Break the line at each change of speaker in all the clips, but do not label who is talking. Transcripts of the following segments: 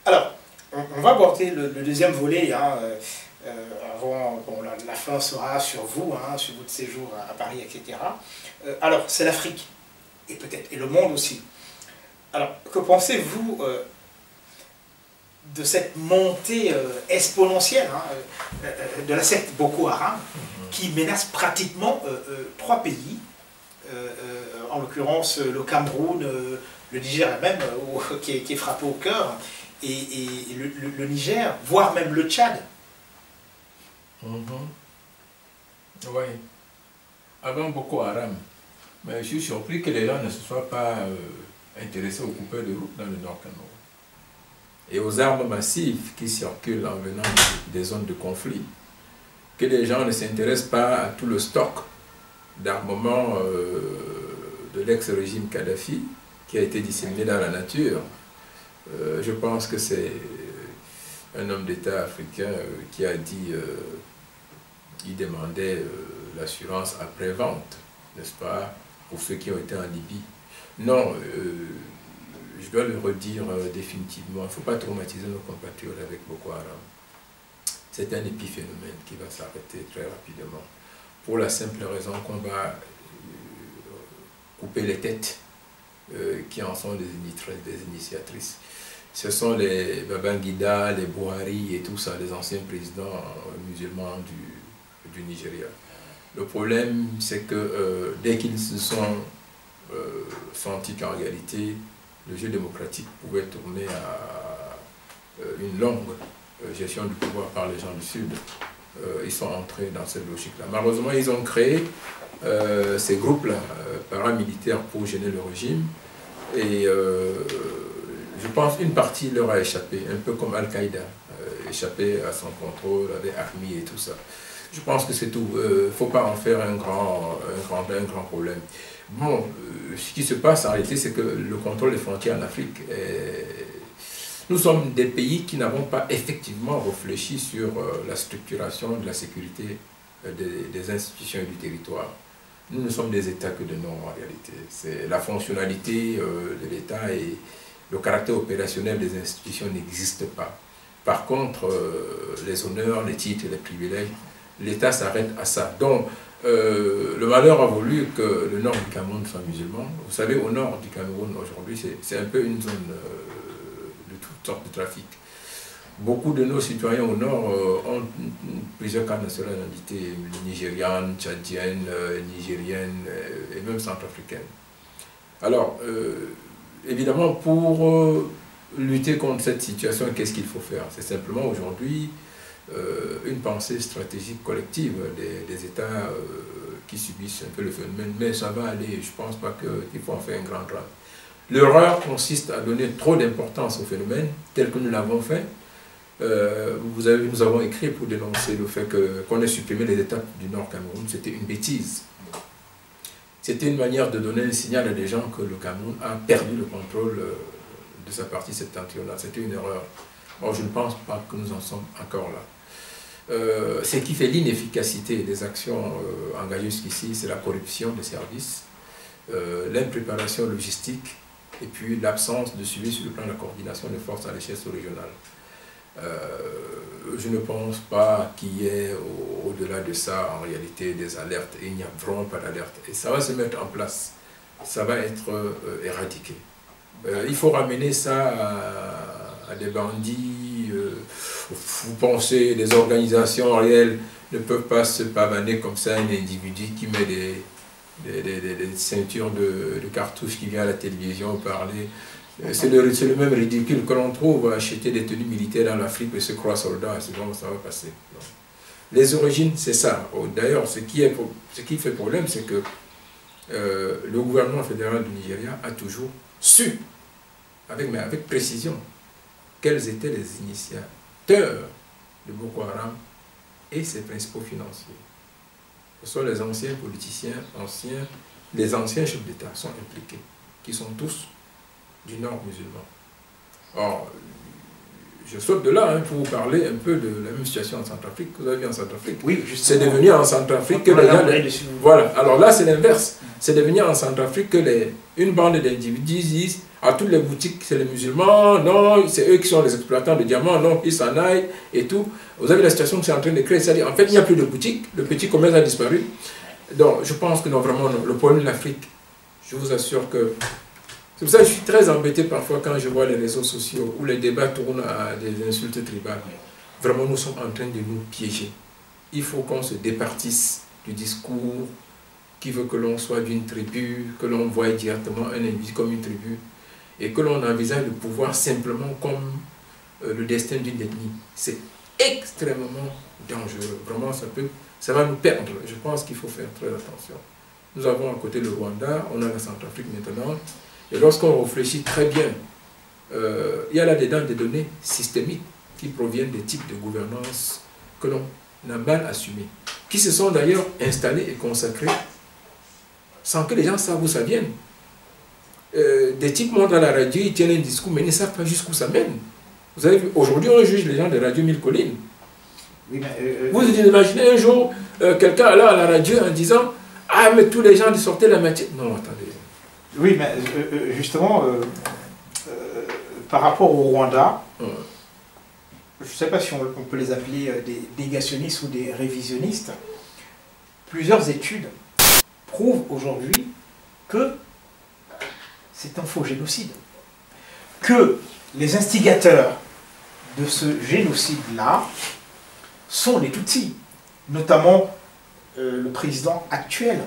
Alors, on va aborder le deuxième volet, hein, avant, bon, la fin sera sur vous, hein, sur votre séjour à Paris, etc. Alors, c'est l'Afrique, et peut-être, et le monde aussi. Alors, que pensez-vous de cette montée exponentielle, hein, de la secte Boko Haram, qui menace pratiquement 3 pays, en l'occurrence le Cameroun, le Niger même, qui est frappé au cœur, et le Niger, voire même le Tchad.
Oui. Avant Boko Haram, mais je suis surpris que les gens ne se soient pas intéressés aux coupeurs de route dans le Nord Cameroun. Et aux armes massives qui circulent en venant des zones de conflit. Que les gens ne s'intéressent pas à tout le stock d'armement de l'ex-régime Kadhafi qui a été disséminé dans la nature. Je pense que c'est un homme d'État africain qui a dit qu'il demandait l'assurance après-vente, n'est-ce pas, pour ceux qui ont été en Libye. Non, je dois le redire définitivement, il ne faut pas traumatiser nos compatriotes avec Boko Haram. C'est un épiphénomène qui va s'arrêter très rapidement, pour la simple raison qu'on va couper les têtes qui en sont des initiatrices. Ce sont les Babangida, les Buhari et tout ça, les anciens présidents musulmans du Nigeria. Le problème, c'est que dès qu'ils se sont sentis qu'en réalité, le jeu démocratique pouvait tourner à une longue gestion du pouvoir par les gens du Sud, ils sont entrés dans cette logique-là. Malheureusement, ils ont créé ces groupes-là, paramilitaires, pour gêner le régime. Et je pense qu'une partie leur a échappé, un peu comme Al-Qaïda, échappé à son contrôle avec Armi et tout ça. Je pense que c'est tout. Il ne faut pas en faire un grand problème. Bon, ce qui se passe en réalité, c'est que le contrôle des frontières en Afrique, nous sommes des pays qui n'avons pas effectivement réfléchi sur la structuration de la sécurité des institutions et du territoire. Nous ne sommes des États que de nom en réalité. C'est la fonctionnalité de l'État et le caractère opérationnel des institutions n'existe pas. Par contre, les honneurs, les titres et les privilèges, l'État s'arrête à ça. Donc, le malheur a voulu que le nord du Cameroun soit musulman. Vous savez, au nord du Cameroun aujourd'hui, c'est un peu une zone de toutes sortes de trafic. Beaucoup de nos citoyens au nord ont plusieurs cartes de nationalité, nigériane, tchadienne, nigérienne et même centrafricaine. Alors, évidemment, pour lutter contre cette situation, qu'est-ce qu'il faut faire? C'est simplement aujourd'hui une pensée stratégique collective des États qui subissent un peu le phénomène, mais ça va aller, je ne pense pas qu'il faut en faire un grand drame. L'erreur consiste à donner trop d'importance au phénomène tel que nous l'avons fait. Vous avez vu, nous avons écrit pour dénoncer le fait qu'on ait supprimé les étapes du Nord Cameroun. C'était une bêtise. C'était une manière de donner un signal à des gens que le Cameroun a perdu le contrôle de sa partie septentrionale. C'était une erreur. Or, je ne pense pas que nous en sommes encore là. Ce qui fait l'inefficacité des actions engagées jusqu'ici, c'est la corruption des services, l'impréparation logistique et puis l'absence de suivi sur le plan de la coordination des forces à l'échelle régionale. Je ne pense pas qu'il y ait au-delà de ça en réalité des alertes, et il n'y a vraiment pas d'alerte. Et ça va se mettre en place, ça va être éradiqué. Il faut ramener ça à des bandits. Vous pensez, les organisations réelles ne peuvent pas se pavaner comme ça un individu qui met des ceintures de cartouches qui vient à la télévision parler. C'est le même ridicule que l'on trouve à acheter des tenues militaires dans l'Afrique et se croire soldat, c'est comment ça va passer. Non. Les origines, c'est ça. D'ailleurs, ce qui fait problème, c'est que le gouvernement fédéral du Nigeria a toujours su, avec précision, quels étaient les initiateurs de Boko Haram et ses principaux financiers. Ce sont les anciens politiciens, les anciens chefs d'État sont impliqués, qui sont tous du nord musulman. Or, je saute de là pour vous parler un peu de la même situation en Centrafrique. Vous avez vu en Centrafrique.
Oui,
c'est devenu en Centrafrique que voilà, alors là c'est l'inverse. C'est devenu en Centrafrique que une bande d'individus disent À toutes les boutiques, c'est les musulmans, non, c'est eux qui sont les exploitants de diamants, non, ils s'en aillent et tout. Vous avez la situation que c'est en train de créer, c'est-à-dire en fait, il n'y a plus de boutiques, le petit commerce a disparu. Donc, je pense que non, vraiment, non. Le problème de l'Afrique, je vous assure que... C'est pour ça que je suis très embêté parfois quand je vois les réseaux sociaux où les débats tournent à des insultes tribales. Vraiment, nous sommes en train de nous piéger. Il faut qu'on se départisse du discours qui veut que l'on soit d'une tribu, que l'on voie directement un individu comme une tribu, et que l'on envisage le pouvoir simplement comme le destin d'une ethnie. C'est extrêmement dangereux. Vraiment, ça va nous perdre. Je pense qu'il faut faire très attention. Nous avons à côté le Rwanda, on a la Centrafrique maintenant, et lorsqu'on réfléchit très bien, il y a là-dedans des données systémiques qui proviennent des types de gouvernance que l'on a mal assumés, qui se sont d'ailleurs installés et consacrés sans que les gens savent où ça vienne. Des types montent à la radio, ils tiennent un discours, mais ils ne savent pas jusqu'où ça mène. Vous avez vu, aujourd'hui on juge les gens de Radio 1000 Collines.
Oui,
vous imaginez un jour quelqu'un allant à la radio en disant « Ah, mais tous les gens sortaient la matière. » Non, attendez.
Oui, mais justement, par rapport au Rwanda, je ne sais pas si on peut les appeler des négationnistes ou des révisionnistes, plusieurs études prouvent aujourd'hui que c'est un faux génocide. Que les instigateurs de ce génocide-là sont les Tutsis, notamment le président actuel.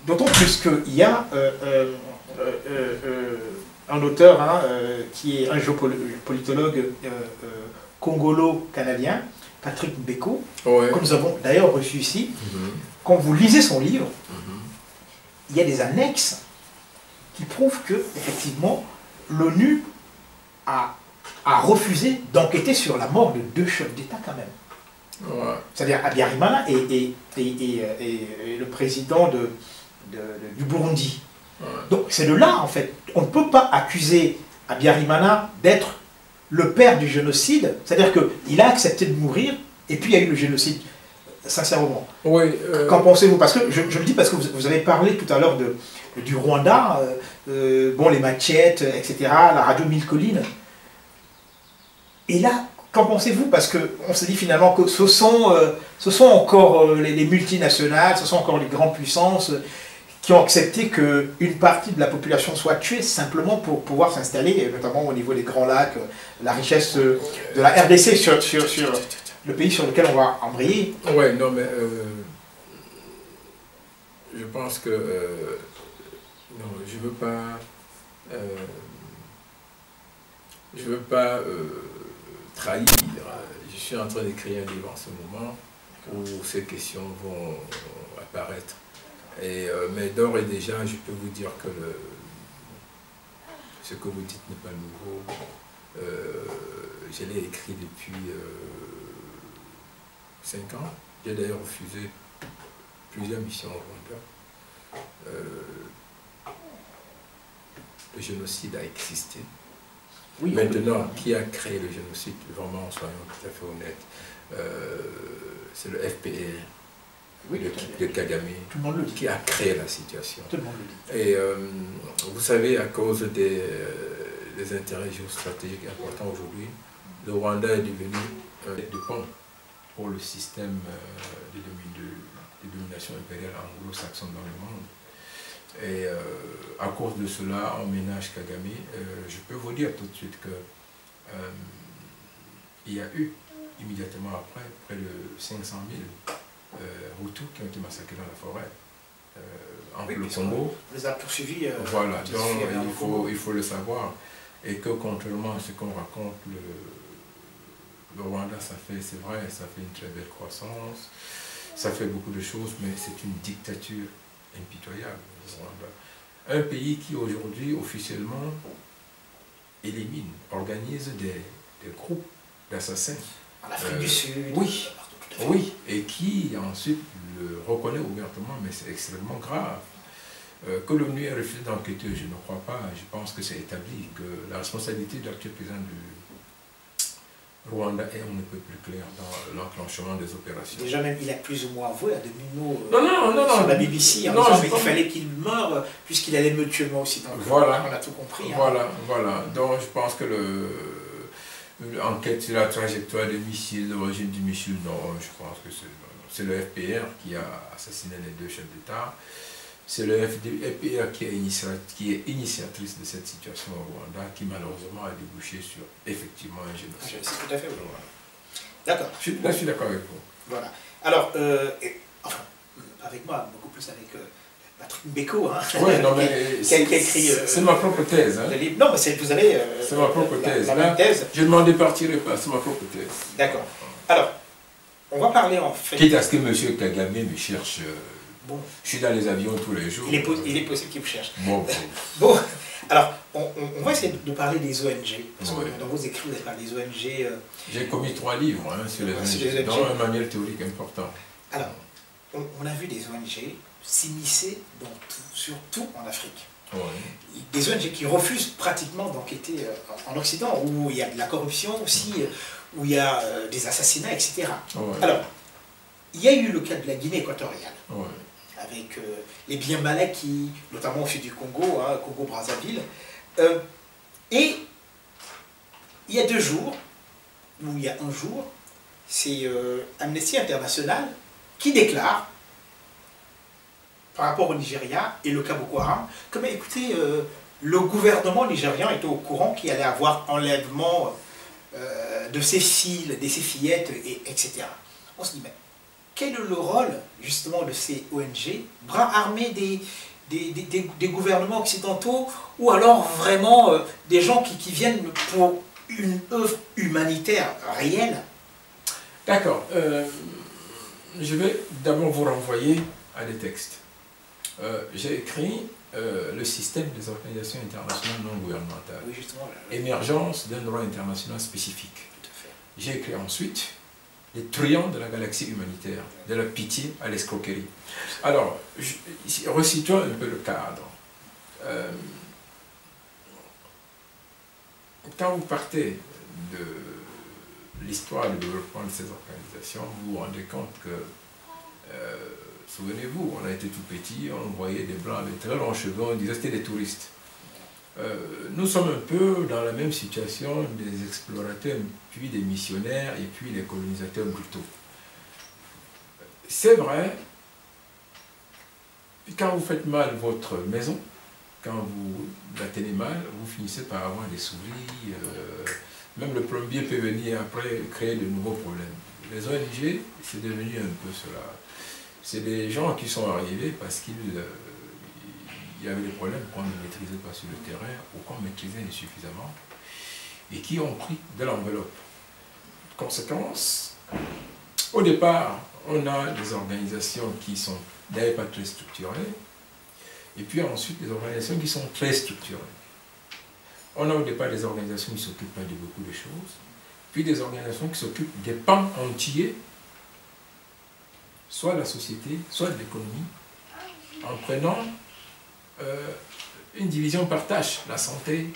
D'autant plus qu'il y a un auteur qui est un géopolitologue congolo-canadien, Patrick Mbeko, que nous avons d'ailleurs reçu ici. Quand vous lisez son livre, il y a des annexes qui prouvent que, effectivement, l'ONU a refusé d'enquêter sur la mort de 2 chefs d'État quand même. C'est-à-dire Habyarimana et le président du Burundi. Donc c'est de là, en fait. On ne peut pas accuser Habyarimana d'être le père du génocide, c'est-à-dire qu'il a accepté de mourir, et puis il y a eu le génocide, sincèrement. Qu'en pensez-vous? Parce que je le dis parce que vous avez parlé tout à l'heure du Rwanda, bon, les machettes, etc., la radio 1000 Collines. Et là, qu'en pensez-vous? Parce qu'on se dit finalement que ce sont encore les multinationales, ce sont encore les grandes puissances qui ont accepté qu'une partie de la population soit tuée simplement pour pouvoir s'installer, notamment au niveau des Grands Lacs, la richesse de la RDC sur le pays sur lequel on va embrayer.
Ouais, non, mais je pense que non, je veux pas trahir. Je suis en train d'écrire un livre en ce moment où ces questions vont apparaître. Mais d'ores et déjà, je peux vous dire que ce que vous dites n'est pas nouveau. Je l'ai écrit depuis 5 ans. J'ai d'ailleurs refusé plusieurs missions au Rwanda. Le génocide a existé.
Oui,
maintenant, qui a créé le génocide? Vraiment, soyons tout à fait honnêtes. C'est le FPR. De Kagame,
tout le monde le dit,
qui a créé la situation.
Tout le monde le dit.
Et vous savez, à cause des intérêts géostratégiques importants aujourd'hui, le Rwanda est devenu un de pont pour le système de domination impériale anglo-saxonne dans le monde. Et à cause de cela, on ménage Kagame. Je peux vous dire tout de suite que il y a eu immédiatement après près de 500 000 Hutus qui ont été massacrés dans la forêt, le Congo.
On les a poursuivis.
Voilà, donc il faut le savoir. Et que contrairement à ce qu'on raconte, le Rwanda, c'est vrai, ça fait une très belle croissance, ça fait beaucoup de choses, mais c'est une dictature impitoyable, le Rwanda. Un pays qui aujourd'hui, officiellement, organise des groupes d'assassins.
En Afrique du Sud.
Oui. Oui, et qui ensuite le reconnaît ouvertement, mais c'est extrêmement grave. Que l'ONU ait refusé d'enquêter, je ne crois pas. Je pense que c'est établi que la responsabilité de l'actuel président Rwanda est on ne peut plus clair dans l'enclenchement des opérations.
Déjà même, il a plus ou moins avoué à demi-mot
non,
sur la BBC en disant qu'il fallait qu'il meure puisqu'il allait me tuer moi aussi. Donc,
voilà.
On a tout compris.
Voilà. Donc je pense que l'enquête sur la trajectoire des missiles, l'origine du missile, non, je pense que c'est le FPR qui a assassiné les deux chefs d'État. C'est le FPR qui est initiatrice de cette situation au Rwanda, qui malheureusement a débouché sur effectivement un génocide.
C'est tout à fait vrai. D'accord.
Je suis d'accord avec vous.
Voilà. Alors, enfin, avec moi, beaucoup plus avec Patrick Mbeko, hein,
oui, non, mais
qui a écrit...
c'est ma propre thèse. Hein.
Non, mais vous avez...
c'est ma propre thèse.
La même thèse.
Je ne m'en départirai pas, c'est ma propre thèse.
D'accord. Alors, on va parler en fait...
Quitte à ce que M. Kagame me cherche...
Bon.
Je suis dans les avions tous les jours.
Il est possible qu'il vous cherche.
Bon.
Alors, on va essayer de parler des ONG. Parce que dans vos écrits, vous avez parlé des ONG.
J'ai commis 3 livres sur les ONG, dans un manuel théorique important.
Alors, on a vu des ONG s'immiscer surtout en Afrique.
Oui.
Des ONG qui refusent pratiquement d'enquêter en Occident, où il y a de la corruption aussi, où il y a des assassinats, etc.
Oui.
Alors, il y a eu le cas de la Guinée équatoriale.
Oui.
Avec les biens malais qui, notamment au sud du Congo, Congo-Brazzaville. Et il y a 2 jours, ou il y a 1 jour, c'est Amnesty International qui déclare, par rapport au Nigeria et le cas Boko Haram, que, mais écoutez, le gouvernement nigérian était au courant qu'il allait avoir enlèvement de ses filles, de ses fillettes, etc. On se dit, mais quel est le rôle, justement, de ces ONG, bras armés des gouvernements occidentaux, ou alors vraiment des gens qui viennent pour une œuvre humanitaire réelle?
D'accord. Je vais d'abord vous renvoyer à des textes. J'ai écrit le système des organisations internationales non gouvernementales.
Oui, justement.
Émergence d'un droit international spécifique.
Tout à fait.
J'ai écrit ensuite les truands de la galaxie humanitaire, de la pitié à l'escroquerie. Alors, resituons un peu le cadre. Quand vous partez de l'histoire et du développement de ces organisations, vous vous rendez compte que, souvenez-vous, on a été tout petit, on voyait des blancs avec très longs cheveux, on disait que c'était des touristes. Nous sommes un peu dans la même situation des explorateurs, puis des missionnaires, et puis des colonisateurs brutaux. C'est vrai, quand vous faites mal votre maison, quand vous la tenez mal, vous finissez par avoir des souris, même le plombier peut venir après créer de nouveaux problèmes. Les ONG, c'est devenu un peu cela. C'est des gens qui sont arrivés parce qu'il y avait des problèmes qu'on ne maîtrisait pas sur le terrain ou qu'on maîtrisait insuffisamment et qui ont pris de l'enveloppe. Conséquence, au départ, on a des organisations qui sont d'ailleurs pas très structurées et puis ensuite des organisations qui sont très structurées. On a au départ des organisations qui s'occupent de beaucoup de choses, puis des organisations qui s'occupent des pans entiers, soit de la société, soit de l'économie, en prenant une division par tâche, la santé,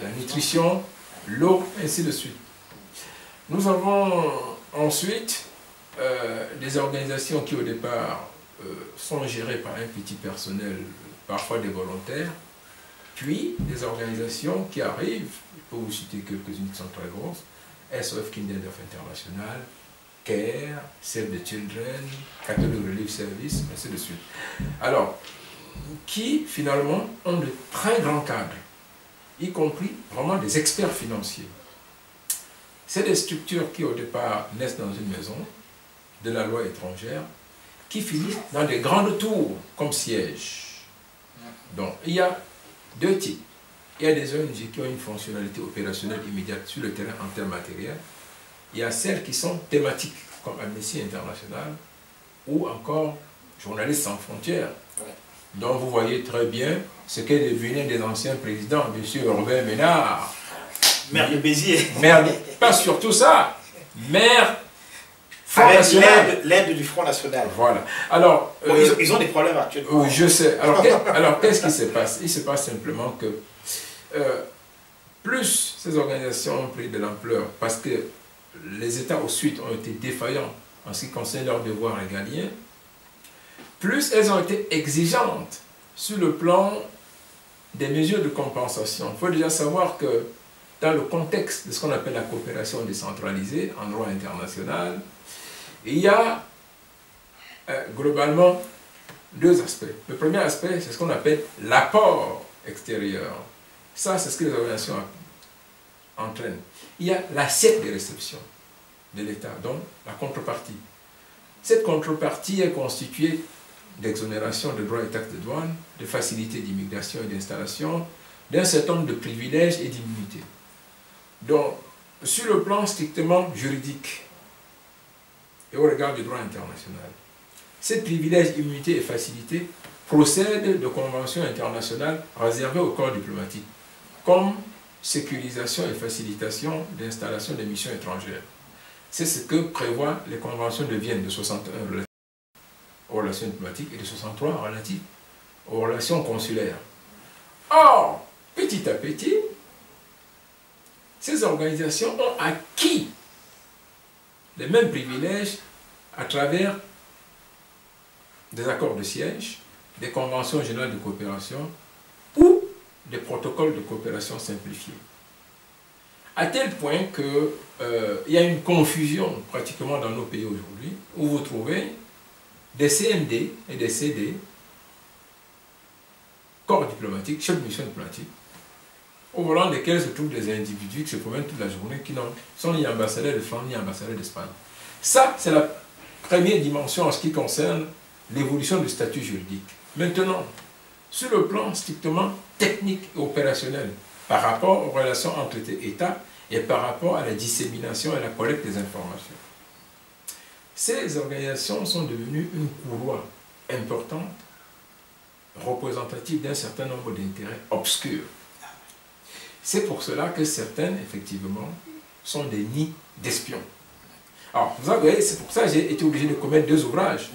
la nutrition, l'eau, ainsi de suite. Nous avons ensuite des organisations qui au départ sont gérées par un petit personnel, parfois des volontaires, puis des organisations qui arrivent, je peux vous citer quelques-unes qui sont très grosses, SOS Kinderdorf International, CARE, Save the Children, Catholic Relief Service, ainsi de suite. Alors, qui finalement ont de très grands cadres, y compris vraiment des experts financiers. C'est des structures qui au départ naissent dans une maison de la loi étrangère, qui finissent dans des grandes tours comme sièges. Donc il y a 2 types. Il y a des ONG qui ont une fonctionnalité opérationnelle immédiate sur le terrain en termes matériels. Il y a celles qui sont thématiques, comme Amnesty International, ou encore Journalistes sans frontières, dont vous voyez très bien ce qu'est devenu des anciens présidents, M. Robert Ménard.
Maire de Béziers.
Maire, pas surtout ça, maire Front
avec
National.
l'aide du Front National.
Voilà. Alors,
Bon, ils ont des problèmes actuellement.
oui, je sais. Alors, qu'est-ce qui se passe? Il se passe simplement que plus ces organisations ont pris de l'ampleur, parce que les États au sud ont été défaillants en ce qui concerne leurs devoirs régaliens, plus elles ont été exigeantes sur le plan des mesures de compensation. Il faut déjà savoir que dans le contexte de ce qu'on appelle la coopération décentralisée en droit international, il y a globalement deux aspects. Le premier aspect, c'est ce qu'on appelle l'apport extérieur. Ça, c'est ce que les organisations entraînent. Il y a l'assiette de réception de l'État, donc la contrepartie. Cette contrepartie est constituée d'exonération de droits et taxes de douane, de facilités d'immigration et d'installation, d'un certain nombre de privilèges et d'immunités. Donc, sur le plan strictement juridique et au regard du droit international, ces privilèges, immunités et facilités procèdent de conventions internationales réservées au corps diplomatique, comme sécurisation et facilitation d'installation des missions étrangères. C'est ce que prévoient les conventions de Vienne de 61 relatives aux relations diplomatiques et de 63 relatives aux relations consulaires. Or, petit à petit, ces organisations ont acquis les mêmes privilèges à travers des accords de siège, des conventions générales de coopération ou des protocoles de coopération simplifiés. À tel point qu'il y a une confusion pratiquement dans nos pays aujourd'hui, où vous trouvez des CMD et des CD, corps diplomatiques, chefs de mission diplomatique, au volant desquels se trouvent des individus qui se promènent toute la journée, qui sont ni ambassadeurs de France, ni ambassadeurs d'Espagne. Ça, c'est la première dimension en ce qui concerne l'évolution du statut juridique. Maintenant, sur le plan strictement technique et opérationnel, par rapport aux relations entre États et par rapport à la dissémination et la collecte des informations, ces organisations sont devenues une courroie importante, représentative d'un certain nombre d'intérêts obscurs. C'est pour cela que certaines, effectivement, sont des nids d'espions. Alors, vous voyez, c'est pour ça que j'ai été obligé de commettre deux ouvrages.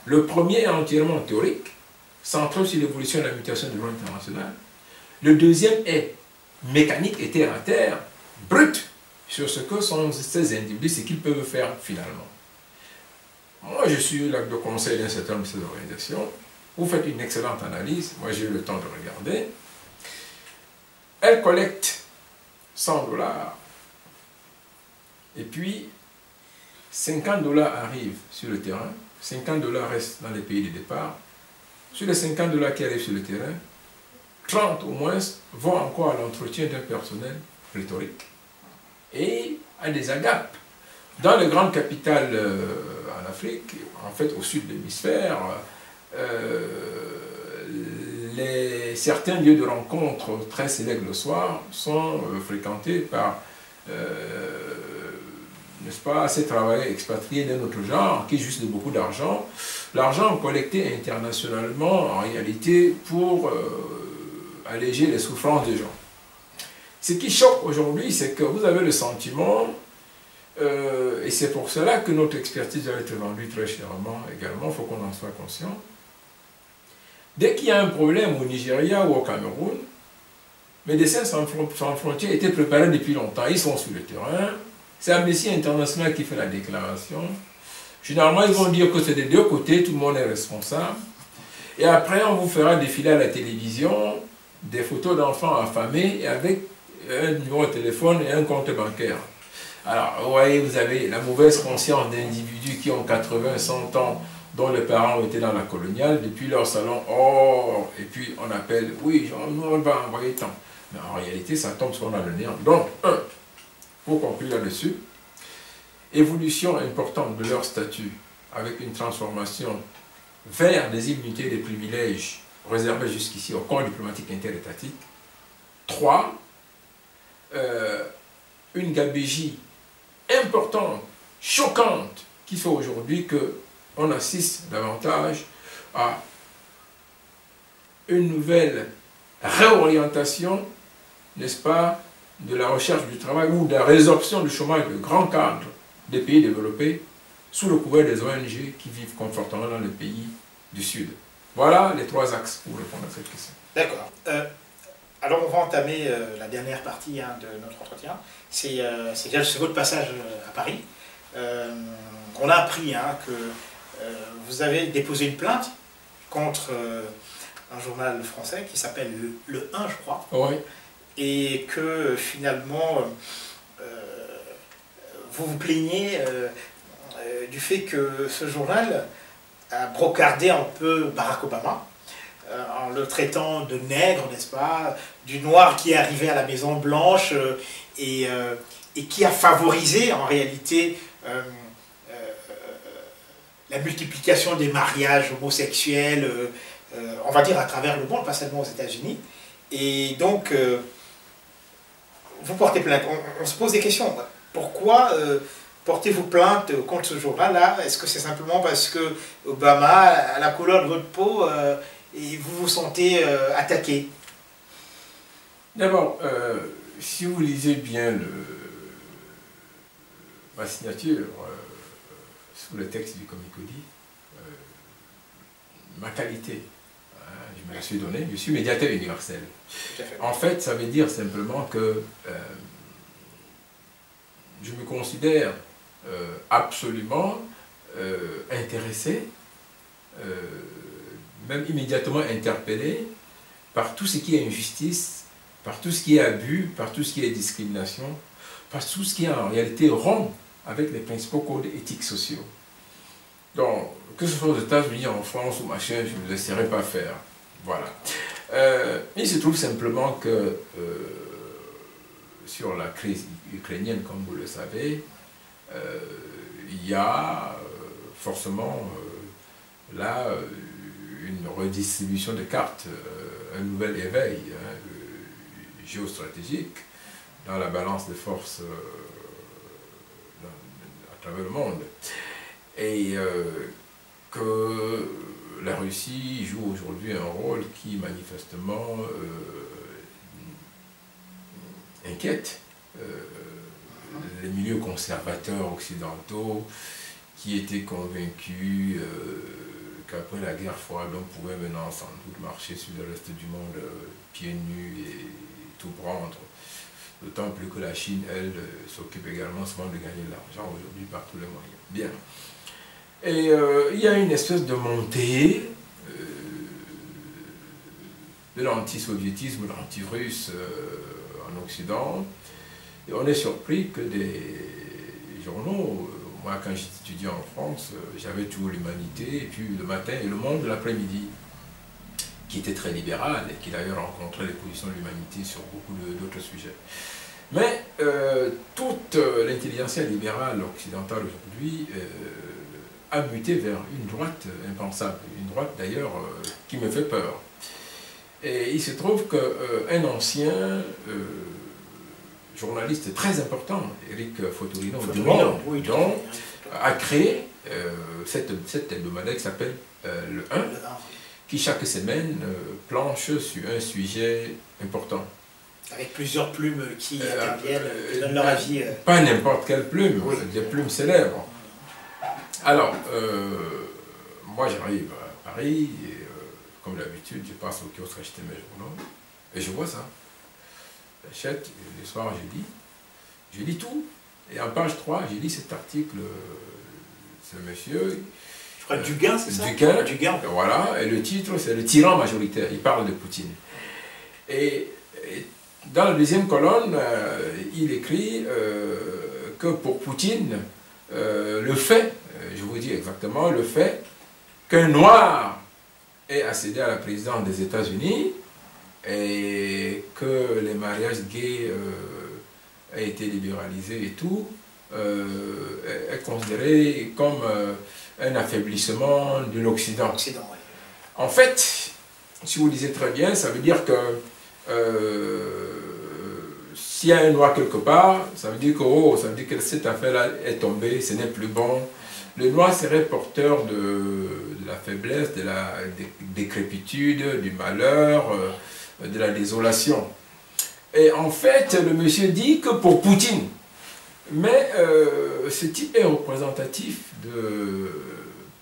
Le premier est entièrement théorique, centré sur l'évolution et la mutation du droit international. Le deuxième est mécanique et terre à terre, brut, sur ce que sont ces individus, ce qu'ils peuvent faire finalement. Moi, je suis là de conseil d'un certain nombre de ces organisations. Vous faites une excellente analyse. Moi, j'ai eu le temps de regarder. Elles collectent 100 $. Et puis, 50 $ arrivent sur le terrain. 50 $ restent dans les pays de départ. Sur les 50 $ qui arrivent sur le terrain, 30 au moins vont encore à l'entretien d'un personnel rhétorique et à des agapes. Dans les grandes capitales en Afrique, en fait au sud de l'hémisphère, certains lieux de rencontre très célèbres le soir sont fréquentés par n'est-ce pas, ces travailleurs expatriés d'un autre genre qui jouissent de beaucoup d'argent. L'argent collecté internationalement en réalité pour alléger les souffrances des gens. Ce qui choque aujourd'hui, c'est que vous avez le sentiment, et c'est pour cela que notre expertise doit être vendue très chèrement également, il faut qu'on en soit conscient. Dès qu'il y a un problème au Nigeria ou au Cameroun, Médecins sans frontières étaient préparés depuis longtemps, ils sont sur le terrain. C'est Amnesty International qui fait la déclaration. Généralement, ils vont dire que c'est des deux côtés, tout le monde est responsable. Et après, on vous fera défiler à la télévision des photos d'enfants affamés et avec un numéro de téléphone et un compte bancaire. Alors, vous voyez, vous avez la mauvaise conscience d'individus qui ont 80, 100 ans, dont les parents ont été dans la coloniale, depuis leur salon, oh, et puis on appelle, oui, nous on va envoyer tant. Mais en réalité, ça tombe sur le néant. Donc, pour conclure là-dessus, évolution importante de leur statut avec une transformation vers des immunités et des privilèges réservés jusqu'ici au corps diplomatique interétatique. 3. Une gabegie importante, choquante, qui fait aujourd'hui qu'on assiste davantage à une nouvelle réorientation, n'est-ce pas, de la recherche du travail ou de la résorption du chômage de grands cadres des pays développés sous le couvert des ONG qui vivent confortablement dans les pays du Sud. Voilà les 3 axes pour répondre à cette question.
D'accord. Alors on va entamer la dernière partie hein, de notre entretien. C'est déjà votre passage à Paris. On a appris hein, que vous avez déposé une plainte contre un journal français qui s'appelle le 1, je crois.
Oui.
Et que finalement, vous vous plaignez du fait que ce journal a brocardé un peu Barack Obama, en le traitant de nègre, n'est-ce pas, du noir qui est arrivé à la Maison Blanche et qui a favorisé en réalité la multiplication des mariages homosexuels, on va dire à travers le monde, pas seulement aux États-Unis. Et donc, vous portez plainte. On se pose des questions. Pourquoi portez-vous plainte contre ce journal-là? Est-ce que c'est simplement parce que Obama a la couleur de votre peau et vous vous sentez attaqué?
D'abord, si vous lisez bien ma signature sous le texte du Comicody, ma qualité, hein, je me la suis donnée, je suis médiateur universel. En fait, ça veut dire simplement que je me considère absolument intéressé, même immédiatement interpellé par tout ce qui est injustice, par tout ce qui est abus, par tout ce qui est discrimination, par tout ce qui est en réalité rompt avec les principaux codes éthiques sociaux. Donc, que ce soit aux États-Unis, en France ou machin, je ne me laisserai pas faire. Voilà. Il se trouve simplement que sur la crise ukrainienne, comme vous le savez, il y a forcément là une redistribution de cartes, un nouvel éveil géostratégique dans la balance des forces à travers le monde. Et que la Russie joue aujourd'hui un rôle qui manifestement inquiète les milieux conservateurs occidentaux qui étaient convaincus qu'après la guerre froide, on pouvait maintenant sans doute marcher sur le reste du monde pieds nus et tout prendre. D'autant plus que la Chine, elle, s'occupe également souvent de gagner de l'argent aujourd'hui par tous les moyens. Bien. Et il y a une espèce de montée de l'anti-soviétisme, de l'anti-russe en Occident. Et on est surpris que des journaux, moi quand j'étudiais en France, j'avais toujours l'Humanité, et puis le matin et le Monde l'après-midi, qui était très libéral et qui d'ailleurs rencontrait les positions de l'Humanité sur beaucoup d'autres sujets. Mais toute l'intelligentsia libérale occidentale aujourd'hui a muté vers une droite impensable, une droite d'ailleurs qui me fait peur. Et il se trouve qu'un ancien journaliste très important, Éric Fotorino, du Monde, oui, a créé cette hebdomadaire qui s'appelle le 1, qui chaque semaine planche sur un sujet important.
Avec plusieurs plumes qui interviennent, qui donnent leur avis.
Pas n'importe quelle plume, oui, des plumes célèbres. Alors, moi j'arrive à Paris, et comme d'habitude, je passe au kiosque acheter mes journaux, et je vois ça. J'achète, le soir je lis tout. Et en page 3, j'ai lu cet article, ce monsieur...
Je crois Duguin, c'est ça?
Duguin, voilà, et le titre c'est Le tyran majoritaire, il parle de Poutine. Et dans la deuxième colonne, il écrit que pour Poutine, le fait, je vous dis exactement, le fait qu'un noir ait accédé à la présidence des États-Unis et que les mariages gays aient été libéralisés et tout, est considéré comme un affaiblissement de l'Occident.
Ouais.
En fait, si vous lisez très bien, ça veut dire que s'il y a un noir quelque part, ça veut dire que, oh, ça veut dire que cette affaire-là est tombée, ce n'est plus bon. Le noir serait porteur de la faiblesse, de la décrépitude, du malheur, de la désolation. Et en fait, le monsieur dit que pour Poutine, mais ce type est représentatif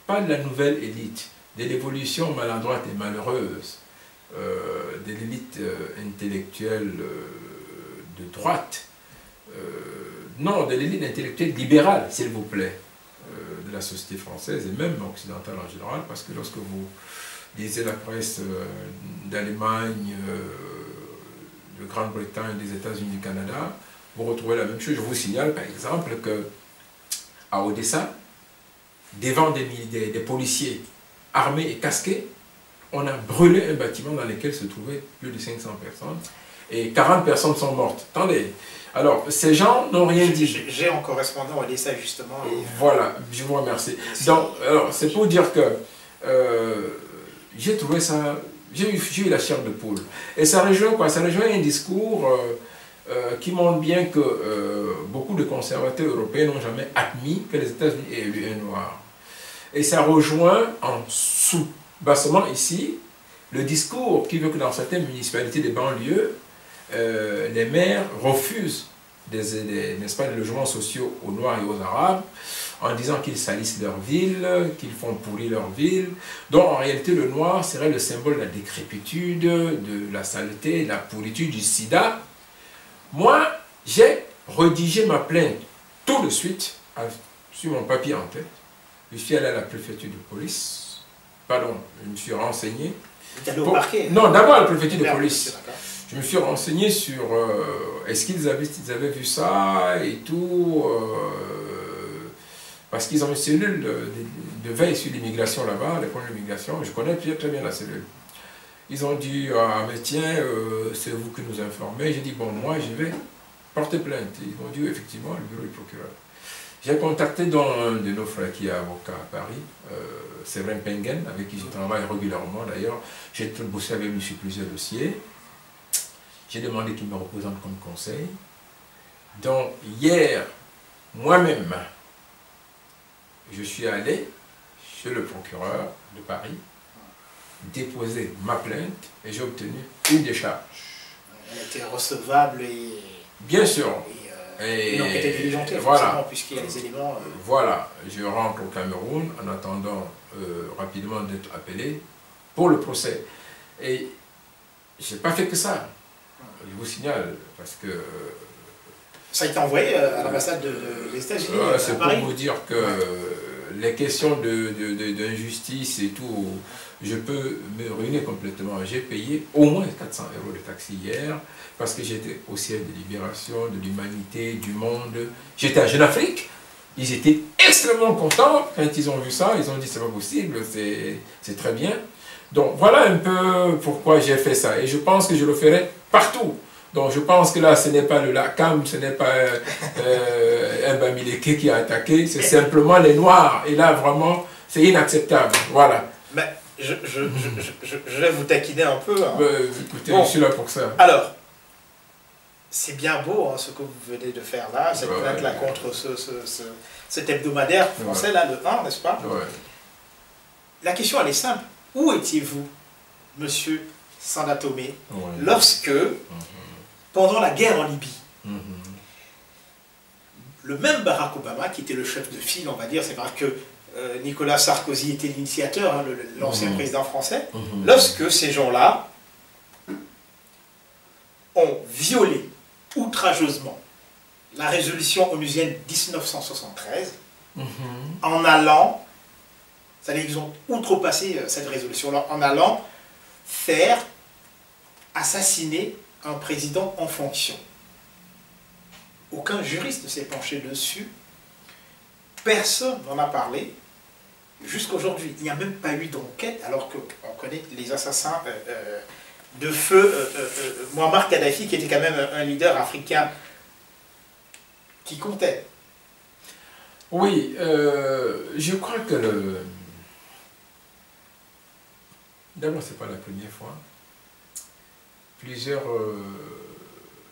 pas de la nouvelle élite, de l'évolution maladroite et malheureuse de l'élite intellectuelle de droite, non, de l'élite intellectuelle libérale, s'il vous plaît, de la société française et même occidentale en général, parce que lorsque vous lisez la presse d'Allemagne, de Grande-Bretagne, des États-Unis, du Canada, vous retrouvez la même chose. Je vous signale par exemple que à Odessa, devant des policiers armés et casqués, on a brûlé un bâtiment dans lequel se trouvaient plus de 500 personnes et 40 personnes sont mortes. Attendez, alors ces gens n'ont rien dit.
J'ai un correspondant à Odessa justement. Et...
Voilà, je vous remercie. Donc, alors c'est pour dire que j'ai trouvé ça, j'ai eu la chair de poule. Et ça rejoint quoi? Ça rejoint un discours qui montre bien que beaucoup de conservateurs européens n'ont jamais admis que les États-Unis aient élu un noir. Et ça rejoint en sous-bassement ici le discours qui veut que dans certaines municipalités des banlieues, les maires refusent n'est-ce pas, des logements sociaux aux Noirs et aux Arabes, en disant qu'ils salissent leur ville, qu'ils font pourrir leur ville. Donc en réalité, le noir serait le symbole de la décrépitude, de la saleté, de la pourriture, du sida. Moi, j'ai rédigé ma plainte tout de suite, sur mon papier en tête. Je suis allé à la préfecture de police. Pardon, je me suis renseigné.
Vous êtes allé au parquet?
Non, d'abord à la préfecture de police. Je me suis renseigné sur est-ce qu'ils avaient vu ça et tout, parce qu'ils ont une cellule de veille sur l'immigration là-bas, les problèmes d'immigration. Je connais très bien la cellule. Ils ont dit, ah mais tiens, c'est vous qui nous informez. J'ai dit, bon, moi je vais porter plainte. Ils m'ont dit, effectivement, le bureau du procureur. J'ai contacté donc un de nos frères qui est avocat à Paris, Séverin Pengen, avec qui je travaille régulièrement d'ailleurs. J'ai bossé avec lui sur plusieurs dossiers. J'ai demandé qu'il me représente comme conseil. Donc hier, moi-même, je suis allé chez le procureur de Paris, déposer ma plainte et j'ai obtenu une décharge.
Elle était recevable et...
Bien sûr.
Et l'enquête est diligentée,
voilà,
puisqu'il y a les éléments...
Voilà, je rentre au Cameroun en attendant rapidement d'être appelé pour le procès. Et je n'ai pas fait que ça. Je vous signale, parce que...
Ça a été envoyé à l'ambassade des États-Unis.
C'est pour vous dire que les questions d'injustice et tout, je peux me ruiner complètement. J'ai payé au moins 400 € de taxi hier, parce que j'étais au siège de Libération, de l'Humanité, du Monde. J'étais à Jeune Afrique. Ils étaient extrêmement contents quand ils ont vu ça. Ils ont dit c'est pas possible, c'est très bien. Donc voilà un peu pourquoi j'ai fait ça. Et je pense que je le ferai partout. Donc je pense que là, ce n'est pas le Lakam, ce n'est pas un Bamileke qui a attaqué, c'est simplement les Noirs. Et là, vraiment, c'est inacceptable. Voilà.
Mais je vais vous taquiner un peu. Hein.
Écoutez, bon, je suis là pour ça.
Alors, c'est bien beau hein, ce que vous venez de faire là, cette plainte-là contre cet hebdomadaire français, là, le 1, n'est-ce pas? La question, elle est simple. Où étiez-vous, monsieur Sanda Tomé, lorsque, pendant la guerre en Libye, le même Barack Obama, qui était le chef de file, on va dire, c'est vrai que Nicolas Sarkozy était l'initiateur, hein, l'ancien président français, lorsque ces gens-là ont violé outrageusement la résolution onusienne 1973, en allant, c'est-à-dire qu'ils ont outrepassé cette résolution-là, en allant faire assassiner un président en fonction. Aucun juriste ne s'est penché dessus, personne n'en a parlé, jusqu'aujourd'hui. Il n'y a même pas eu d'enquête, alors qu'on connaît les assassins de feu Muammar Kadhafi, qui était quand même un leader africain qui comptait.
Oui, je crois que d'abord, ce n'est pas la première fois. Plusieurs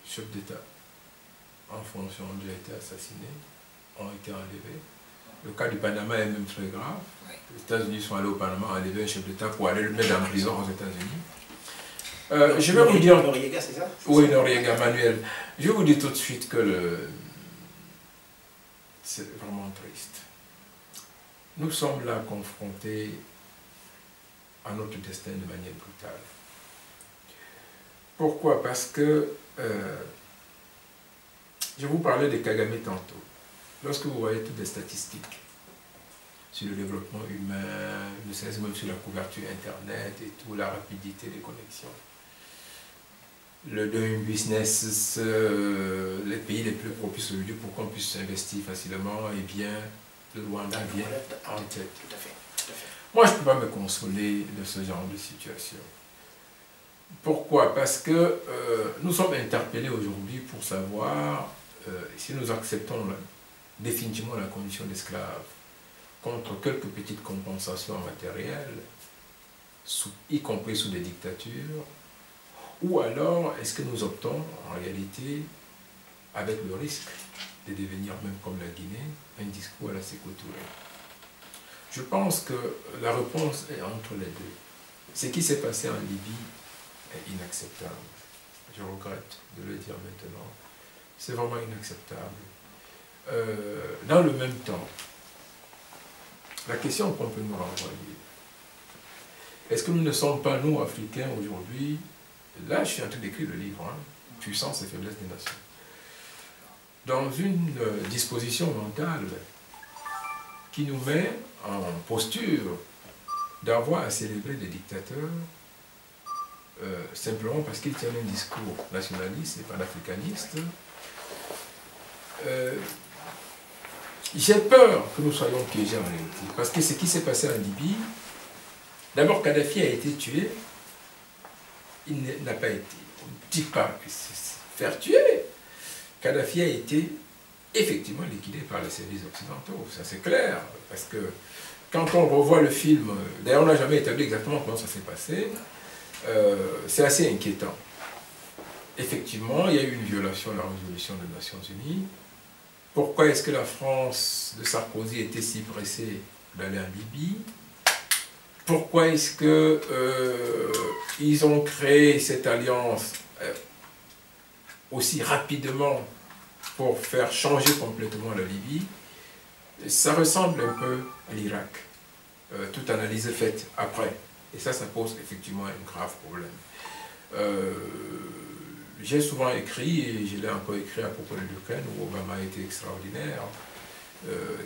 chefs d'État en fonction ont déjà été assassinés, ont été enlevés. Le cas du Panama est même très grave. Les États-Unis sont allés au Panama enlever un chef d'État pour aller le mettre en prison aux États-Unis. Je vais vous dire...
Noriega, c'est ça?
Oui, Noriega, Manuel. Je vais vous dire tout de suite que c'est vraiment triste. Nous sommes là confrontés à notre destin de manière brutale. Pourquoi? Parce que je vous parlais de Kagame tantôt. Lorsque vous voyez toutes les statistiques sur le développement humain, ne serait-ce même sur la couverture Internet et tout, la rapidité des connexions, le doing business, les pays les plus propices aujourd'hui pour qu'on puisse investir facilement, et bien, le Rwanda vient en tête.
Tout à fait.
Moi, je ne peux pas me consoler de ce genre de situation. Pourquoi? Parce que nous sommes interpellés aujourd'hui pour savoir si nous acceptons définitivement la condition d'esclave contre quelques petites compensations matérielles, y compris sous des dictatures, ou alors est-ce que nous optons en réalité, avec le risque de devenir, même comme la Guinée, un discours à la Sékou Touré. Je pense que la réponse est entre les deux. Ce qui s'est passé en Libye est inacceptable. Je regrette de le dire maintenant. C'est vraiment inacceptable. Dans le même temps, la question qu'on peut nous renvoyer, est-ce que nous ne sommes pas, nous, Africains, aujourd'hui, là je suis en train d'écrire le livre, hein, Puissance et faiblesse des nations, dans une disposition mentale qui nous met en posture d'avoir à célébrer des dictateurs simplement parce qu'ils tiennent un discours nationaliste et panafricaniste. J'ai peur que nous soyons piégés en réalité, parce que ce qui s'est passé en Libye, d'abord Kadhafi a été tué, il n'a pas été, on ne dit pas faire tuer. Kadhafi a été effectivement liquidé par les services occidentaux, ça c'est clair, parce que quand on revoit le film, d'ailleurs on n'a jamais établi exactement comment ça s'est passé, c'est assez inquiétant. Effectivement, il y a eu une violation de la résolution des Nations Unies. Pourquoi est-ce que la France de Sarkozy était si pressée d'aller en Libye? Pourquoi est-ce qu'ils ont créé cette alliance aussi rapidement pour faire changer complètement la Libye? Ça ressemble un peu à l'Irak, toute analyse faite après. Et ça pose effectivement un grave problème. J'ai souvent écrit, et je l'ai encore écrit à propos de l'Ukraine, où Obama a été extraordinaire,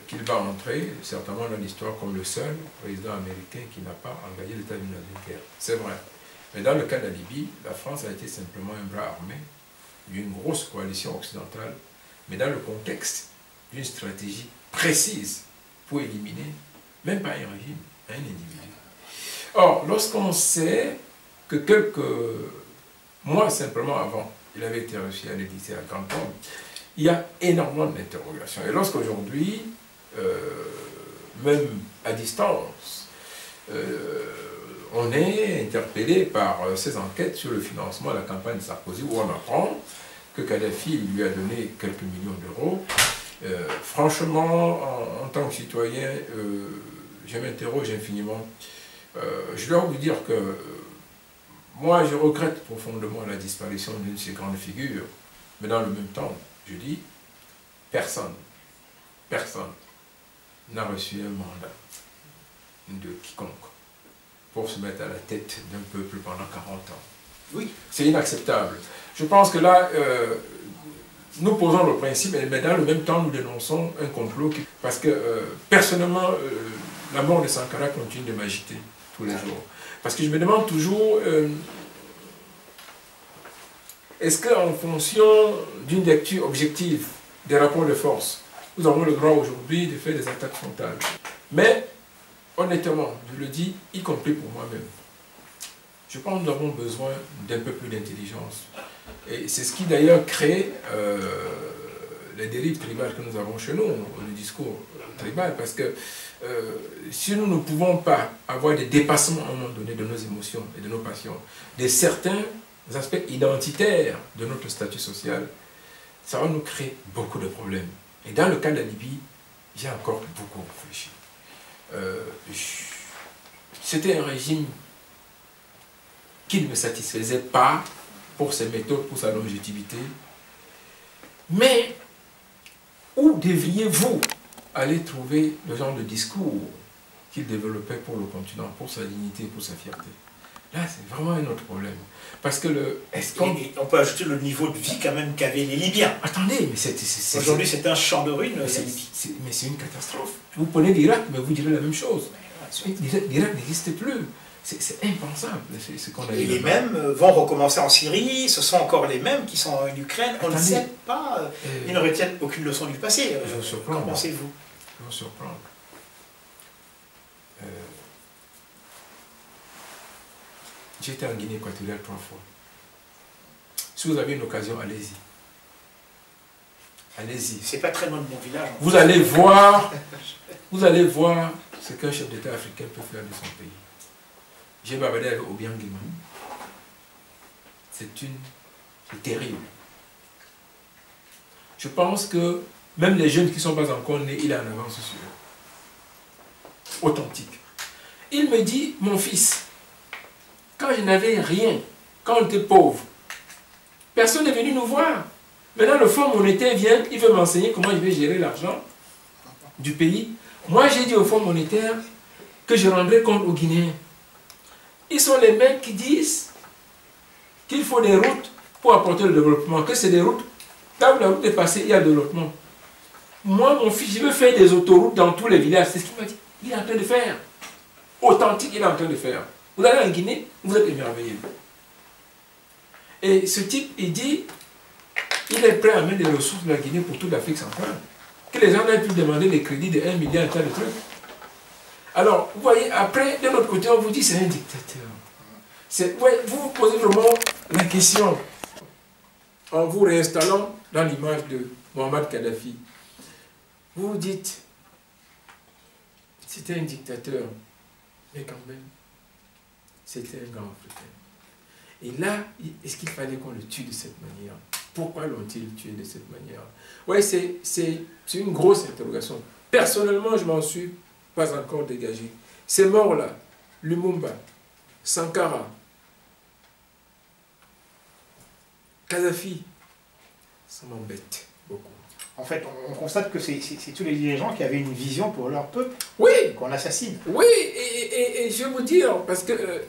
qu'il va entrer certainement dans l'histoire comme le seul président américain qui n'a pas engagé l'État-Unis dans une guerre. C'est vrai. Mais dans le cas de la Libye, la France a été simplement un bras armé d'une grosse coalition occidentale, mais dans le contexte d'une stratégie précise pour éliminer, même pas un régime, un individu. Or, lorsqu'on sait que quelques mois simplement avant, il avait été reçu à l'Élysée à Grand Pompe, il y a énormément d'interrogations. Et lorsqu'aujourd'hui, même à distance, on est interpellé par ces enquêtes sur le financement de la campagne de Sarkozy, où on apprend que Kadhafi lui a donné quelques millions d'euros. Franchement, en tant que citoyen, je m'interroge infiniment. Je dois vous dire que moi, je regrette profondément la disparition d'une de ces grandes figures, mais dans le même temps, je dis, personne n'a reçu un mandat de quiconque pour se mettre à la tête d'un peuple pendant 40 ans.
Oui.
C'est inacceptable. Je pense que là, nous posons le principe, mais dans le même temps, nous dénonçons un complot, parce que personnellement, la mort de Sankara continue de m'agiter tous les jours. Parce que je me demande toujours, est-ce qu'en fonction d'une lecture objective des rapports de force, nous avons le droit aujourd'hui de faire des attaques frontales? Mais, honnêtement, je le dis, y compris pour moi-même, je pense que nous avons besoin d'un peu plus d'intelligence. Et c'est ce qui d'ailleurs crée les dérives tribales que nous avons chez nous, le discours tribal, parce que si nous ne pouvons pas avoir des dépassements à un moment donné de nos émotions et de nos passions, de certains aspects identitaires de notre statut social, ça va nous créer beaucoup de problèmes. Et dans le cas de la Libye, j'ai encore beaucoup réfléchi. C'était un régime qui ne me satisfaisait pas pour ses méthodes, pour sa longévité. Mais où devriez-vous aller trouver le genre de discours qu'il développait pour le continent, pour sa dignité, pour sa fierté? Là, c'est vraiment un autre problème. Parce que
on peut ajouter le niveau de vie quand même qu'avaient les Libyens.
Attendez, mais
aujourd'hui c'est un champ de ruines.
Mais c'est une catastrophe. Vous prenez l'Irak, mais vous direz la même chose. L'Irak n'existe plus. C'est impensable ce qu'on a
Et les mêmes vont recommencer en Syrie, ce sont encore les mêmes qui sont en Ukraine, on ne sait pas, ils ne retiennent aucune leçon du passé. Qu'en pensez-vous?
Je vous surprends. J'étais en Guinée équatoriale 3 fois. Si vous avez une occasion, allez-y. Allez-y.
C'est pas très loin de mon village.
Vous allez voir ce qu'un chef d'État africain peut faire de son pays. J'ai bavardé avec Obiang Nguema. C'est terrible. Je pense que même les jeunes qui ne sont pas encore nés, il est en avance sur eux. Authentique. Il me dit, mon fils, quand je n'avais rien, quand on était pauvre, personne n'est venu nous voir. Maintenant, le Fonds monétaire vient, il veut m'enseigner comment je vais gérer l'argent du pays. Moi, j'ai dit au Fonds monétaire que je rendrai compte aux Guinéens. Ils sont les mêmes qui disent qu'il faut des routes pour apporter le développement, que c'est des routes. Là où la route est passée, il y a le développement. Moi, mon fils, je veux faire des autoroutes dans tous les villages. C'est ce qu'il m'a dit. Il est en train de faire. Authentique, il est en train de faire. Vous allez en Guinée, vous êtes émerveillés. Et ce type, il dit, il est prêt à mettre des ressources de la Guinée pour toute l'Afrique centrale. Que les gens aient pu demander des crédits de 1 milliard et tas de trucs. Alors, vous voyez, après, de l'autre côté, on vous dit c'est un dictateur. Ouais, vous vous posez vraiment la question en vous réinstallant dans l'image de Mohamed Kadhafi. Vous vous dites, c'était un dictateur, mais quand même, c'était un grand Africain. Et là, est-ce qu'il fallait qu'on le tue de cette manière? Pourquoi l'ont-ils tué de cette manière? Oui, c'est une grosse interrogation. Personnellement, je m'en suis pas encore dégagé. Ces morts-là, Lumumba, Sankara, Kadhafi, ça m'embête beaucoup.
En fait, on constate que c'est tous les dirigeants qui avaient une vision pour leur peuple,
oui,
qu'on assassine.
Oui, et je vais vous dire, parce que,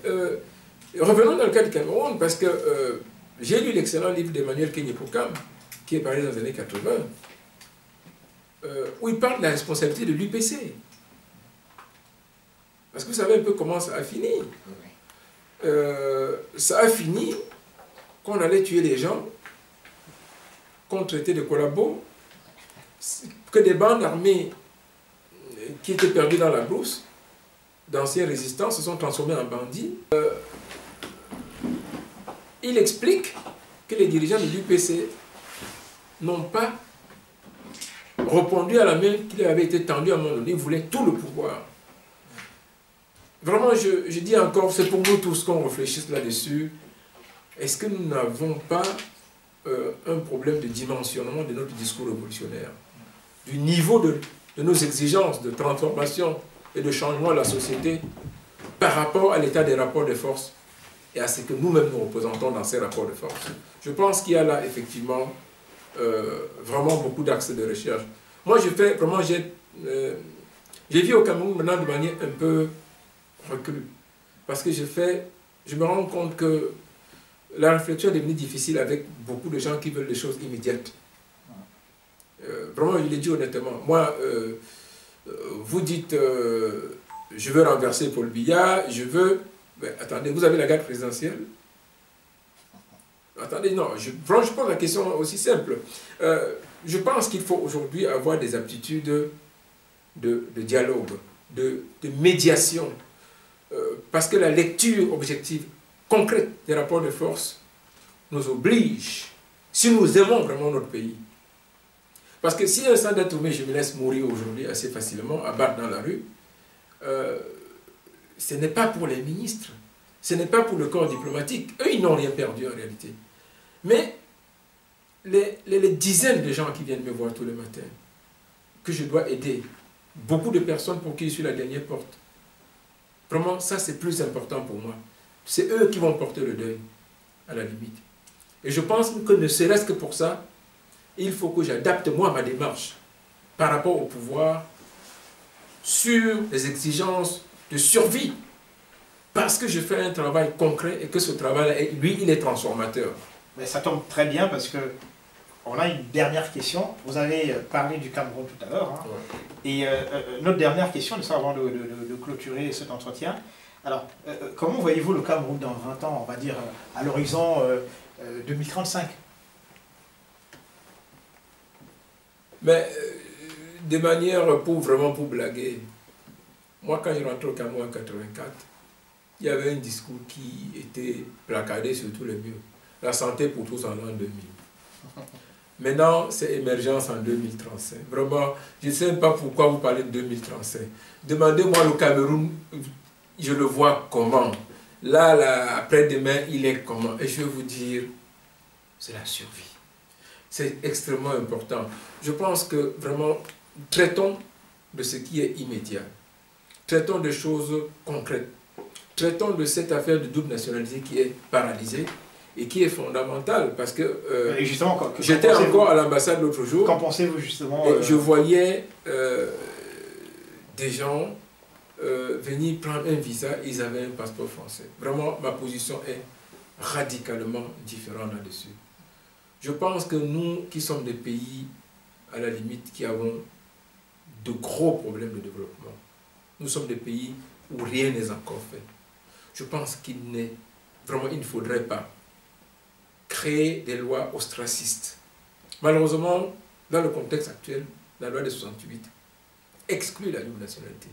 revenons dans le cas du Cameroun, parce que j'ai lu l'excellent livre d'Emmanuel Kenyepokam, qui est paru dans les années 80, où il parle de la responsabilité de l'UPC. Parce que vous savez un peu comment ça a fini. Ça a fini qu'on allait tuer les gens, qu'on traitait de collabos, que des bandes armées qui étaient perdues dans la brousse, d'anciens résistants, se sont transformés en bandits. Il explique que les dirigeants de l'UPC n'ont pas répondu à la main qui leur avait été tendue à un moment donné. Ils voulaient tout le pouvoir. Vraiment, je dis encore, c'est pour nous tous qu'on réfléchisse là-dessus. Est-ce que nous n'avons pas un problème de dimensionnement de notre discours révolutionnaire, du niveau de nos exigences de transformation et de changement de la société par rapport à l'état des rapports de force et à ce que nous-mêmes nous représentons dans ces rapports de force? Je pense qu'il y a là, effectivement, vraiment beaucoup d'axes de recherche. Moi, j'ai vu au Cameroun maintenant de manière un peu recul. Parce que je me rends compte que la réflexion est devenue difficile avec beaucoup de gens qui veulent des choses immédiates. Vraiment, je l'ai dit honnêtement. Moi, vous dites, je veux renverser Paul Biya, je veux... Mais attendez, vous avez la garde présidentielle? Attendez, non, je pose la question aussi simple. Je pense qu'il faut aujourd'hui avoir des aptitudes de dialogue, de médiation, parce que la lecture objective, concrète des rapports de force nous oblige, si nous aimons vraiment notre pays. Parce que si un Sanda Touré, je me laisse mourir aujourd'hui assez facilement, abattre dans la rue, ce n'est pas pour les ministres, ce n'est pas pour le corps diplomatique. Eux, ils n'ont rien perdu en réalité. Mais les dizaines de gens qui viennent me voir tous les matins, que je dois aider, beaucoup de personnes pour qui je suis la dernière porte, vraiment, ça c'est plus important pour moi. C'est eux qui vont porter le deuil, à la limite. Et je pense que ne serait-ce que pour ça, il faut que j'adapte moi ma démarche par rapport au pouvoir sur les exigences de survie parce que je fais un travail concret et que ce travail, lui, il est transformateur.
Mais ça tombe très bien parce que on a une dernière question. Vous avez parlé du Cameroun tout à l'heure. Hein. Ouais. Et notre dernière question, avant de clôturer cet entretien. Alors, comment voyez-vous le Cameroun dans 20 ans, on va dire, à l'horizon 2035?
Mais de manière vraiment pour blaguer, moi quand je rentre au Cameroun en 84, il y avait un discours qui était placardé sur tous les murs. La santé pour tous en l'an 2000. Maintenant, c'est émergence en 2035. Vraiment, je ne sais pas pourquoi vous parlez de 2035. Demandez-moi le Cameroun, je le vois comment. Là, après-demain, il est comment. Et je vais vous dire, c'est la survie. C'est extrêmement important. Je pense que vraiment, traitons de ce qui est immédiat. Traitons de choses concrètes. Traitons de cette affaire de double nationalité qui est paralysée et qui est fondamentale parce que j'étais encore à l'ambassade l'autre jour.
Qu'en pensez-vous justement
Je voyais des gens venir prendre un visa, ils avaient un passeport français. Vraiment, ma position est radicalement différente là-dessus. Je pense que nous, qui sommes des pays, à la limite, qui avons de gros problèmes de développement, nous sommes des pays où rien n'est encore fait. Je pense qu'il ne faudrait pas créer des lois ostracistes. Malheureusement, dans le contexte actuel, la loi de 68 exclut la double nationalité.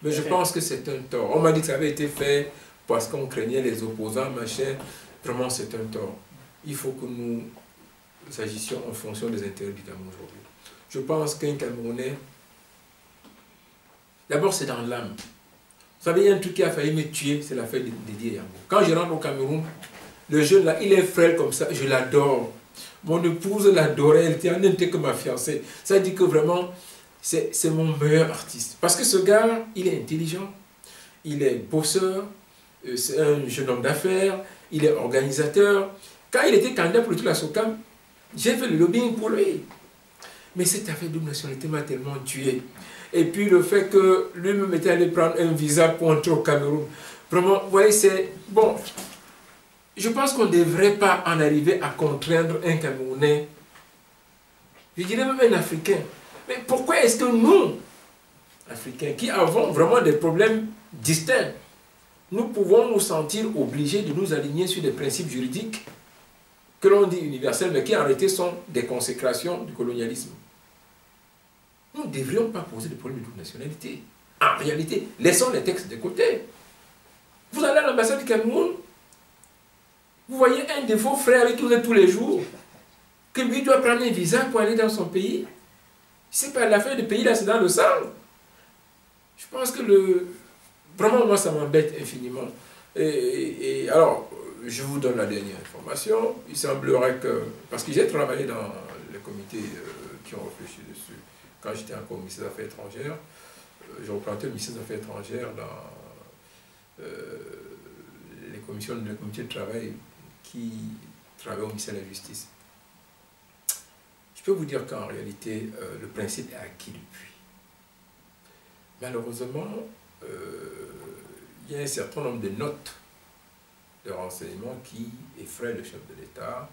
Mais je pense que c'est un tort. On m'a dit que ça avait été fait parce qu'on craignait les opposants, machin. Vraiment, c'est un tort. Il faut que nous agissions en fonction des intérêts du Cameroun aujourd'hui. Je pense qu'un Camerounais, d'abord c'est dans l'âme. Vous savez, il y a un truc qui a failli me tuer, c'est l'affaire de Didier Yambo. Quand je rentre au Cameroun, le jeune là, il est frêle comme ça, je l'adore. Mon épouse l'adorait, elle n'était que ma fiancée. Ça dit que vraiment, c'est mon meilleur artiste. Parce que ce gars, il est intelligent, il est bosseur, c'est un jeune homme d'affaires, il est organisateur. Quand il était candidat pour le truc à Sokam, j'ai fait le lobbying pour lui. Mais cette affaire de double nationalité m'a tellement tué. Et puis le fait que lui-même était allé prendre un visa pour entrer au Cameroun. Vraiment, vous voyez, c'est... Bon, je pense qu'on ne devrait pas en arriver à contraindre un Camerounais. Je dirais même un Africain. Mais pourquoi est-ce que nous, Africains, qui avons vraiment des problèmes distincts, nous pouvons nous sentir obligés de nous aligner sur des principes juridiques que l'on dit universels, mais qui en réalité sont des consécrations du colonialisme? Nous ne devrions pas poser de problème de double nationalité. En réalité, laissons les textes de côté. Vous allez à l'ambassade du Cameroun, vous voyez un de vos frères avec qui vous êtes tous les jours, que lui doit prendre un visa pour aller dans son pays. C'est pas l'affaire du pays là, c'est dans le sang. Je pense que vraiment, moi, ça m'embête infiniment. Et alors, je vous donne la dernière information. Il semblerait que, parce que j'ai travaillé dans les comités qui ont réfléchi dessus, quand j'étais encore au ministère des Affaires étrangères, j'ai représenté le ministère des Affaires étrangères dans les comités de travail qui travaillent au ministère de la Justice. Je peux vous dire qu'en réalité, le principe est acquis depuis. Malheureusement, il y a un certain nombre de notes de renseignements qui effraient le chef de l'État,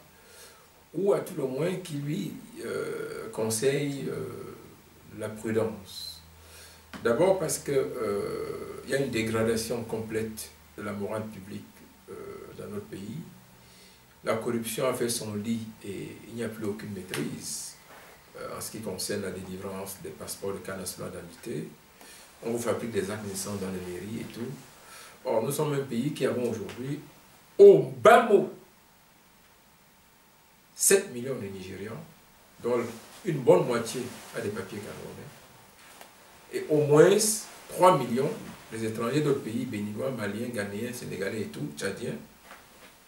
ou à tout le moins qui lui conseille la prudence. D'abord parce qu'il y a une dégradation complète de la morale publique dans notre pays. La corruption a fait son lit et il n'y a plus aucune maîtrise en ce qui concerne la délivrance des passeports de carte nationale d'identité. On vous fabrique des actes de naissance dans les mairies et tout. Or, nous sommes un pays qui avons aujourd'hui, au bas mot, 7 millions de Nigérians, dont une bonne moitié a des papiers camerounais, et au moins 3 millions des étrangers d'autres pays, béninois, maliens, ghanéens, sénégalais et tout, tchadiens,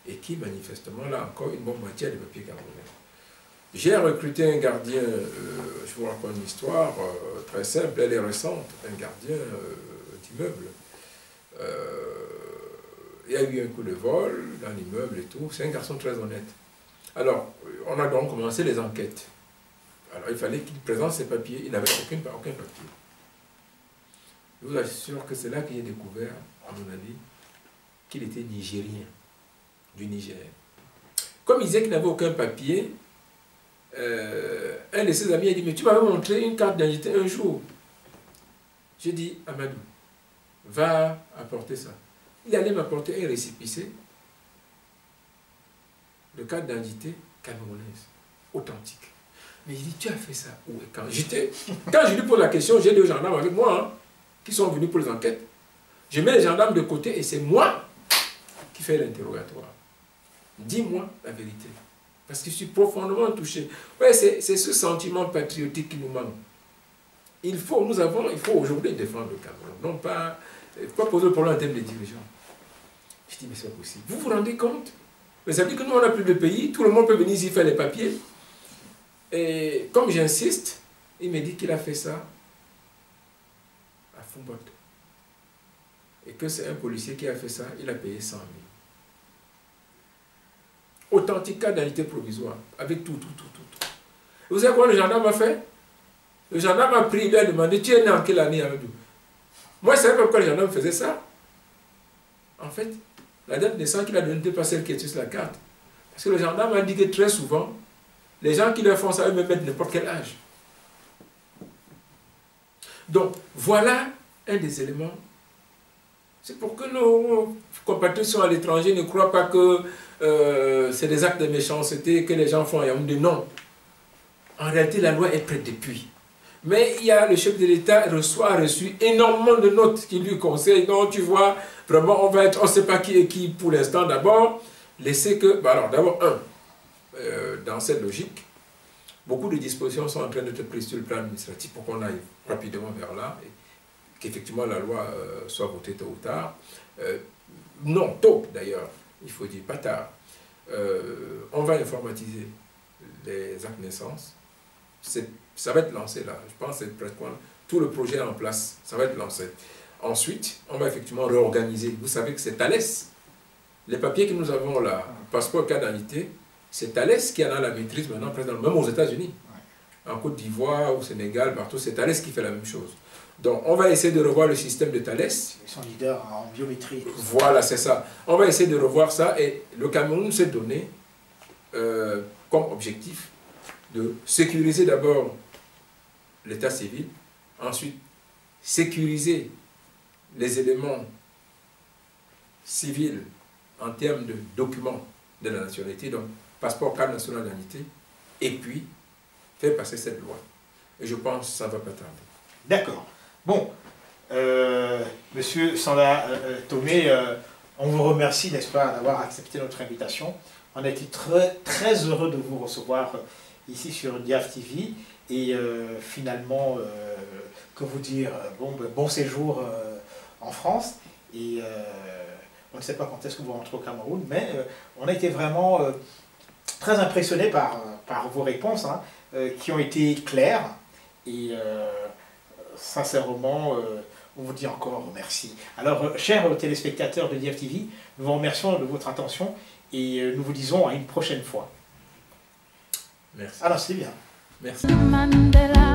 et qui manifestement, là encore, une bonne moitié a des papiers camerounais. J'ai recruté un gardien, je vous raconte une histoire très simple, elle est récente, un gardien d'immeuble. Il y a eu un coup de vol dans l'immeuble et tout, c'est un garçon très honnête. Alors, on a donc commencé les enquêtes. Alors, il fallait qu'il présente ses papiers, il n'avait aucun papier. Je vous assure que c'est là qu'il a découvert, à mon avis, qu'il était nigérien, du Niger. Comme il disait qu'il n'avait aucun papier, un de ses amis a dit, mais tu m'avais montré une carte d'identité un jour. J'ai dit, Amadou, va apporter ça. Il allait m'apporter un récépissé de carte d'identité camerounaise, authentique. Mais il dit, tu as fait ça où et quand? Quand je lui pose la question, j'ai deux gendarmes avec moi, hein, qui sont venus pour les enquêtes. Je mets les gendarmes de côté et c'est moi qui fais l'interrogatoire. Dis-moi la vérité. Parce que je suis profondément touché. Ouais, c'est ce sentiment patriotique qui nous manque. Il faut aujourd'hui défendre le Cameroun. Non pas poser le problème en termes de dirigeants. Je dis, mais c'est pas possible. Vous vous rendez compte? Mais ça veut dire que nous, on n'a plus de pays. Tout le monde peut venir ici faire les papiers. Et comme j'insiste, il me dit qu'il a fait ça à Foumbot. Et que c'est un policier qui a fait ça, il a payé 100 000. Authentique carte d'identité provisoire, avec tout. Vous savez quoi le gendarme a fait? Le gendarme a pris, il lui a demandé, tu es né en quelle année, Amadou? Moi, je ne savais pas pourquoi le gendarme faisait ça. En fait, la date de naissance qu'il a donnée n'était pas celle qui était sur la carte. Parce que le gendarme a dit que très souvent, les gens qui leur font ça, eux me mettent n'importe quel âge. Donc, voilà un des éléments. C'est pour que nos compatriotes sont à l'étranger ne croient pas que c'est des actes de méchanceté que les gens font à Yaoundé. Non. En réalité, la loi est prête depuis. Mais il y a le chef de l'État a reçu énormément de notes qui lui conseillent. Non, tu vois, vraiment, on ne sait pas qui est qui pour l'instant. D'abord, laisser que... alors, d'abord, dans cette logique, beaucoup de dispositions sont en train d'être prises sur le plan administratif pour qu'on aille rapidement vers là et qu'effectivement la loi soit votée tôt ou tard. Non, tôt d'ailleurs, il faut dire pas tard. On va informatiser les actes de naissance. Ça va être lancé là. Je pense que c'est presque tout le projet est en place. Ça va être lancé. Ensuite, on va effectivement réorganiser. Vous savez que c'est Thalès. Les papiers que nous avons là, passeport, carte d'identité, c'est Thalès qui en a la maîtrise maintenant, même aux États-Unis. En Côte d'Ivoire, au Sénégal, partout, c'est Thalès qui fait la même chose. Donc, on va essayer de revoir le système de Thalès.
Ils sont leaders en biométrie.
Voilà, c'est ça. On va essayer de revoir ça et le Cameroun s'est donné comme objectif de sécuriser d'abord l'état civil, ensuite sécuriser les éléments civils en termes de documents de la nationalité, donc passeport, carte nationale d'identité, et puis faire passer cette loi. Et je pense que ça ne va pas tarder.
D'accord. Bon, Monsieur Sanda Tomé, on vous remercie, n'est-ce pas, d'avoir accepté notre invitation. On a été très heureux de vous recevoir ici sur Diaf TV. Et finalement, que vous dire, bon séjour en France. Et on ne sait pas quand est-ce que vous rentrez au Cameroun, mais on a été vraiment très impressionnés par vos réponses, hein, qui ont été claires. Et sincèrement, on vous dit encore merci. Alors, chers téléspectateurs de Diaf TV, nous vous remercions de votre attention et nous vous disons à une prochaine fois.
Merci.
Alors, c'est bien.
Merci.
Mandela.